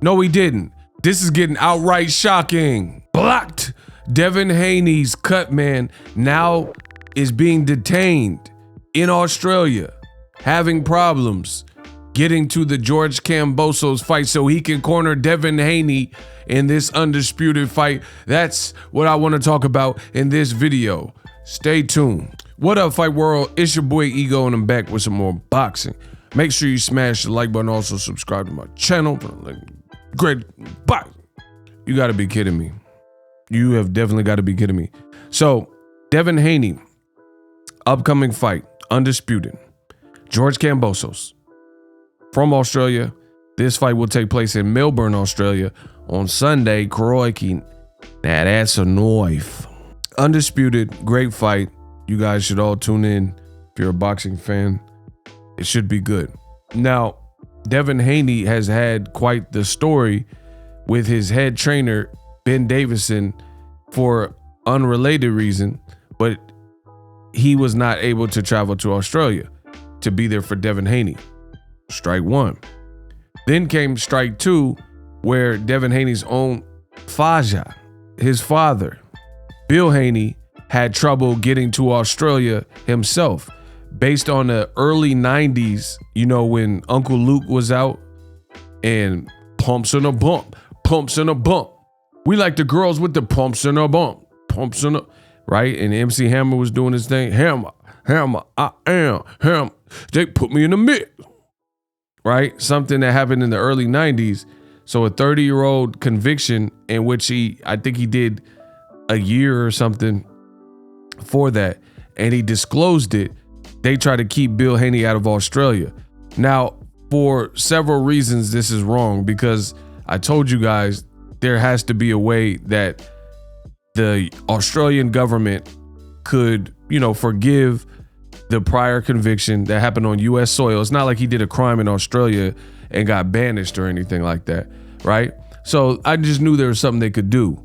No, he didn't. This is getting outright shocking. Blocked. Devin Haney's Cutman now is being detained in Australia, having problems getting to the George Kambosos fight so he can corner Devin Haney in this undisputed fight. That's what I want to talk about in this video. Stay tuned. What up, Fight World? It's your boy Ego, and I'm back with some more boxing. Make sure you smash the like button. Also subscribe to my channel. Great boxing. You got to be kidding me. You have definitely got to be kidding me. So, Devin Haney, upcoming fight, undisputed. George Kambosos from Australia. This fight will take place in Melbourne, Australia on Sunday. Crikey. Now that's a knife. Undisputed, great fight. You guys should all tune in if you're a boxing fan. It should be good. Now, Devin Haney has had quite the story with his head trainer, Ben Davison, for unrelated reason, but he was not able to travel to Australia to be there for Devin Haney. Strike one. Then came strike two, where Devin Haney's own Faja, his father, Bill Haney, had trouble getting to Australia himself. Based on the early 90s, you know, when Uncle Luke was out and pumps and a bump, pumps and a bump. We like the girls with the pumps and a bump, pumps and a, right? And MC Hammer was doing his thing. Hammer, I am, Hammer. They put me in the mix, right? Something that happened in the early 90s. So a 30-year-old conviction in which I think he did a year or something for that, and he disclosed it. They try to keep Bill Haney out of Australia. Now, for several reasons, this is wrong, because I told you guys there has to be a way that the Australian government could, you know, forgive the prior conviction that happened on U.S. soil. It's not like he did a crime in Australia and got banished or anything like that, right? So I just knew there was something they could do.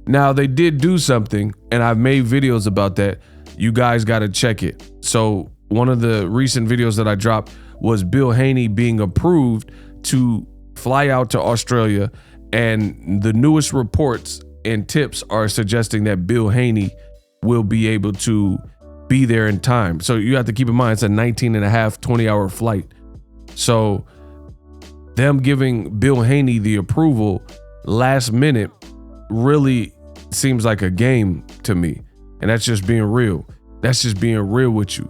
Now, they did do something, and I've made videos about that. You guys got to check it. So one of the recent videos that I dropped was Bill Haney being approved to fly out to Australia, and the newest reports and tips are suggesting that Bill Haney will be able to be there in time. So you have to keep in mind, it's a 19 and a half, 20-hour flight. So them giving Bill Haney the approval last minute really seems like a game to me. And that's just being real. That's just being real with you.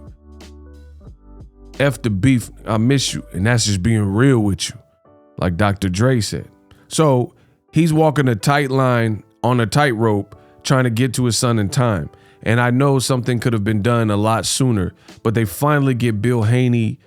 F the beef, I miss you. And that's just being real with you, like Dr. Dre said. So he's walking a tight line on a tightrope trying to get to his son in time. And I know something could have been done a lot sooner, but they finally get Bill Haney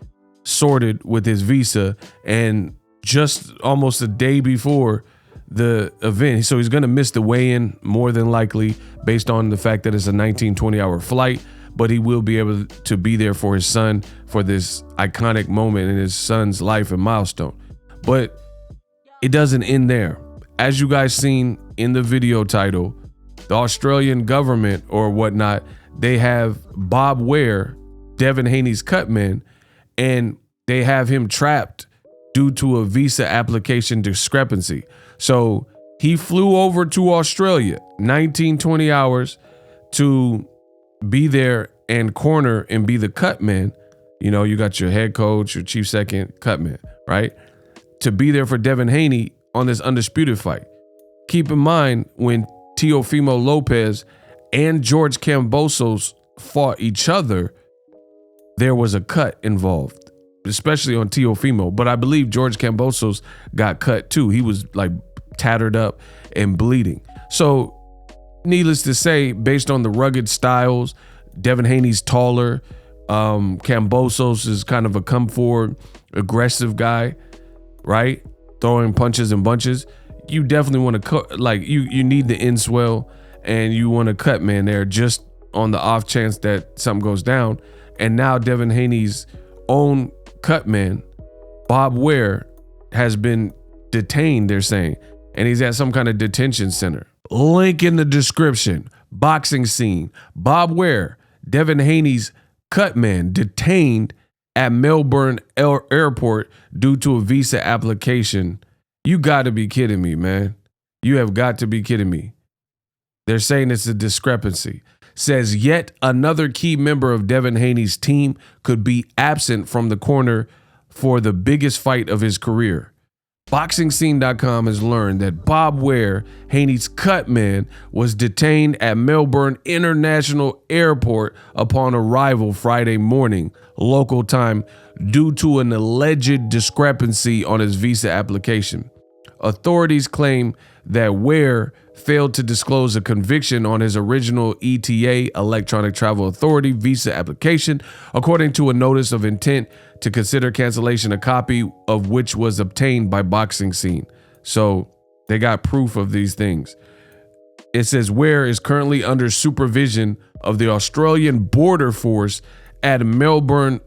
sorted with his visa, and just almost a day before the event. So he's going to miss the weigh-in more than likely, based on the fact that it's a 19-20-hour flight, but he will be able to be there for his son for this iconic moment in his son's life and milestone. But it doesn't end there. As you guys seen in the video title, the Australian government or whatnot, they have Bob Ware, Devin Haney's Cutman, and they have him trapped due to a visa application discrepancy. So he flew over to Australia, 19-20 hours, to be there and corner and be the Cutman. You know, you got your head coach, your chief second, Cutman, right? To be there for Devin Haney on this undisputed fight. Keep in mind, when Teofimo Lopez and George Kambosos fought each other, there was a cut involved, especially on Teofimo. But I believe George Kambosos got cut too. He was like tattered up and bleeding. So needless to say, based on the rugged styles, Devin Haney's taller. Kambosos is kind of a come forward, aggressive guy, right? Throwing punches and bunches. You definitely want to cut, like you need the in swell, and you want to cut man there just on the off chance that something goes down. And now Devin Haney's own Cutman, Bob Ware, has been detained, they're saying, and he's at some kind of detention center. Link in the description. Boxing scene. Bob Ware, Devin Haney's Cutman, detained at Melbourne Airport due to a visa application You got to be kidding me, man. You have got to be kidding me. They're saying it's a discrepancy. Says yet another key member of Devin Haney's team could be absent from the corner for the biggest fight of his career. BoxingScene.com has learned that Bob Ware, Haney's Cutman, was detained at Melbourne International Airport upon arrival Friday morning, local time, due to an alleged discrepancy on his visa application. Authorities claim that Ware failed to disclose a conviction on his original ETA, Electronic Travel Authority, visa application, according to a notice of intent to consider cancellation, a copy of which was obtained by Boxing Scene. So they got proof of these things. It says Ware is currently under supervision of the Australian Border Force at Melbourne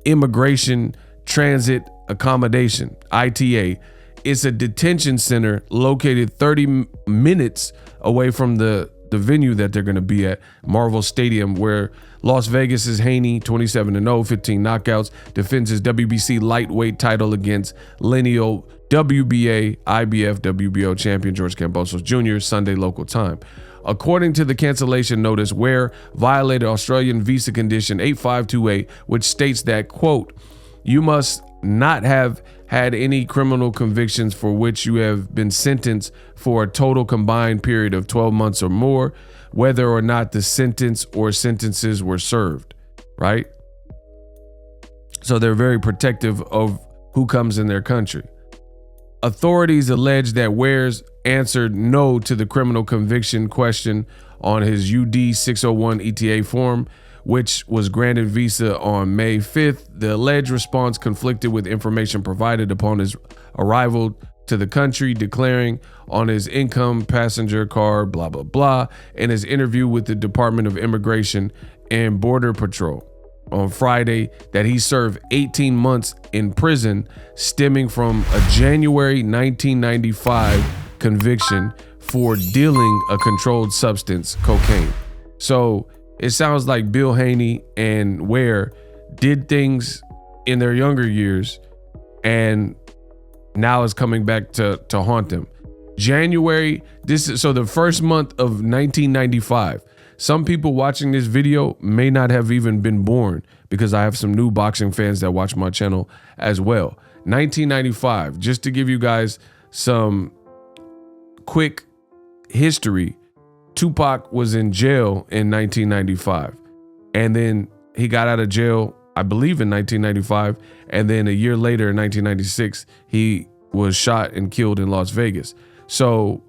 Immigration Transit Accommodation, ITA. It's a detention center located 30 minutes away from the venue that they're going to be at, Marvel Stadium, where Las Vegas's Haney, 27-0, 15 knockouts, defends his WBC lightweight title against lineal WBA, IBF, WBO champion George Kambosos Jr. Sunday local time. According to the cancellation notice, Ware violated Australian visa condition 8528, which states that, quote, you must not have had any criminal convictions for which you have been sentenced for a total combined period of 12 months or more, whether or not the sentence or sentences were served, right? So they're very protective of who comes in their country. Authorities allege that Ware's answered no to the criminal conviction question on his UD 601 ETA form, which was granted visa on May 5th. The alleged response conflicted with information provided upon his arrival to the country, declaring on his income passenger card, blah, blah, blah, in his interview with the Department of Immigration and Border Patrol on Friday that he served 18 months in prison stemming from a January 1995 conviction for dealing a controlled substance, cocaine. So it sounds like Bill Haney and Ware did things in their younger years and now it's coming back to haunt them. January, so the first month of 1995. Some people watching this video may not have even been born because I have some new boxing fans that watch my channel as well. 1995, just to give you guys some quick history, Tupac was in jail in 1995, and then he got out of jail, I believe, in 1995, and then a year later in 1996, he was shot and killed in Las Vegas. So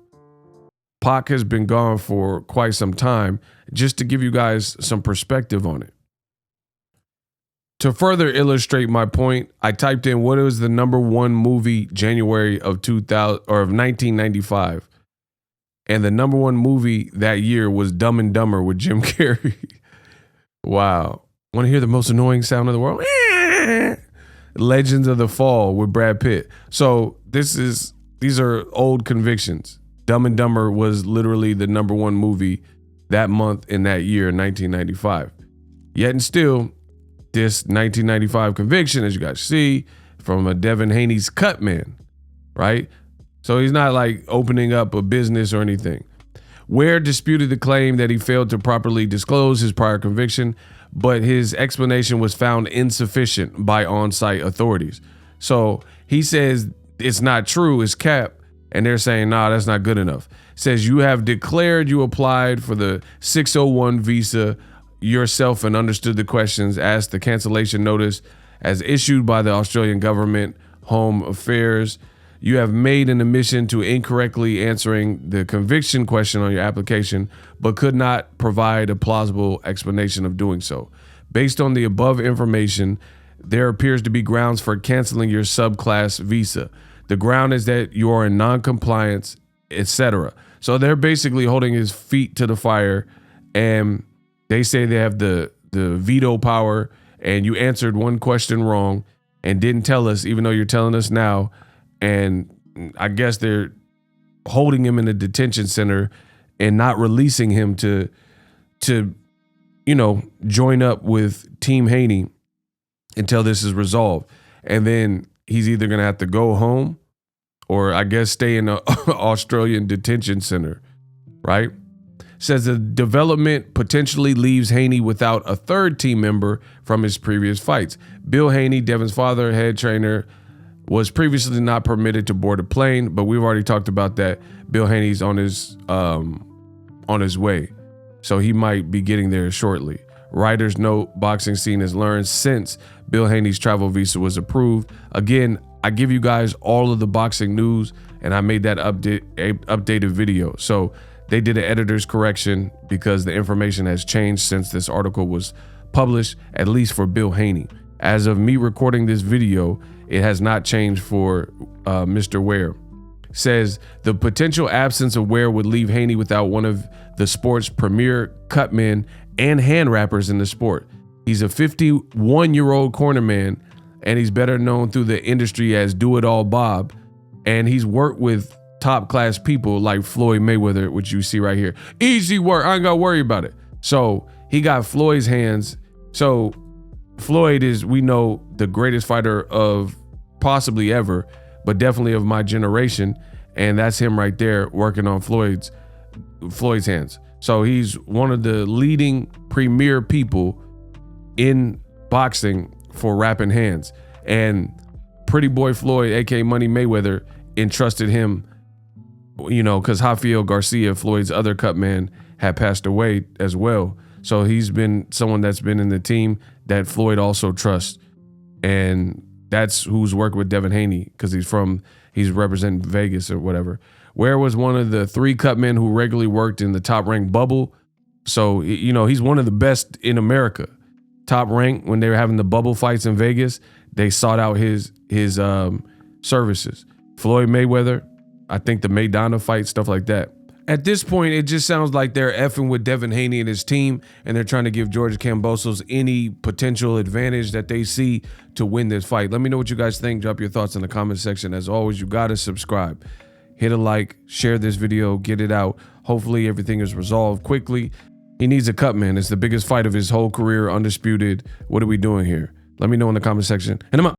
Pac has been gone for quite some time, just to give you guys some perspective on it. To further illustrate my point, I typed in what was the #1 movie January of 2000 or of 1995. And the #1 movie that year was Dumb and Dumber with Jim Carrey. Wow. Want to hear the most annoying sound in the world? Legends of the Fall with Brad Pitt. So these are old convictions. Dumb and Dumber was literally the #1 movie that month in that year, 1995. Yet and still, this 1995 conviction, as you guys see, from a Devin Haney's Cutman, right? So he's not like opening up a business or anything. Ware disputed the claim that he failed to properly disclose his prior conviction, but his explanation was found insufficient by on-site authorities. So he says it's not true, it's cap, and they're saying, nah, that's not good enough. Says you have declared you applied for the 601 visa yourself and understood the questions, asked the cancellation notice as issued by the Australian government, Home Affairs. You have made an admission to incorrectly answering the conviction question on your application, but could not provide a plausible explanation of doing so. Based on the above information, there appears to be grounds for canceling your subclass visa. The ground is that you are in non-compliance, etc. So they're basically holding his feet to the fire, and they say they have the veto power, and you answered one question wrong and didn't tell us, even though you're telling us now. And I guess they're holding him in a detention center and not releasing him to join up with Team Haney until this is resolved. And then he's either going to have to go home or I guess stay in an Australian detention center, right? Says the development potentially leaves Haney without a third team member from his previous fights. Bill Haney, Devin's father, head trainer, was previously not permitted to board a plane, but we've already talked about that. Bill Haney's on his way, so he might be getting there shortly. Writers note boxing scene has learned since Bill Haney's travel visa was approved. Again, I give you guys all of the boxing news, and I made that updated video. So they did an editor's correction because the information has changed since this article was published, at least for Bill Haney. As of me recording this video, it has not changed for Mr. Ware. Says the potential absence of Ware would leave Haney without one of the sport's premier cutmen and hand wrappers in the sport. He's a 51-year-old cornerman, and he's better known through the industry as Do It All Bob. And he's worked with top-class people like Floyd Mayweather, which you see right here. Easy work, I ain't gotta worry about it. So he got Floyd's hands. So Floyd is, we know, the greatest fighter of possibly ever, but definitely of my generation. And that's him right there working on Floyd's hands. So he's one of the leading premier people in boxing for wrapping hands. And Pretty Boy Floyd, aka Money Mayweather, entrusted him, you know, because Rafael Garcia, Floyd's other cut man, had passed away as well. So he's been someone that's been in the team that Floyd also trusts. And that's who's worked with Devin Haney, because he's representing Vegas or whatever. Ware was one of the 3 cut men who regularly worked in the Top Rank bubble. So, you know, he's one of the best in America. Top Rank, when they were having the bubble fights in Vegas, they sought out his services. Floyd Mayweather, I think the Maidana fight, stuff like that. At this point, it just sounds like they're effing with Devin Haney and his team, and they're trying to give George Kambosos any potential advantage that they see to win this fight. Let me know what you guys think. Drop your thoughts in the comment section. As always, you gotta subscribe. Hit a like, share this video, get it out. Hopefully everything is resolved quickly. He needs a cut, man. It's the biggest fight of his whole career, undisputed. What are we doing here? Let me know in the comment section. And I'm out.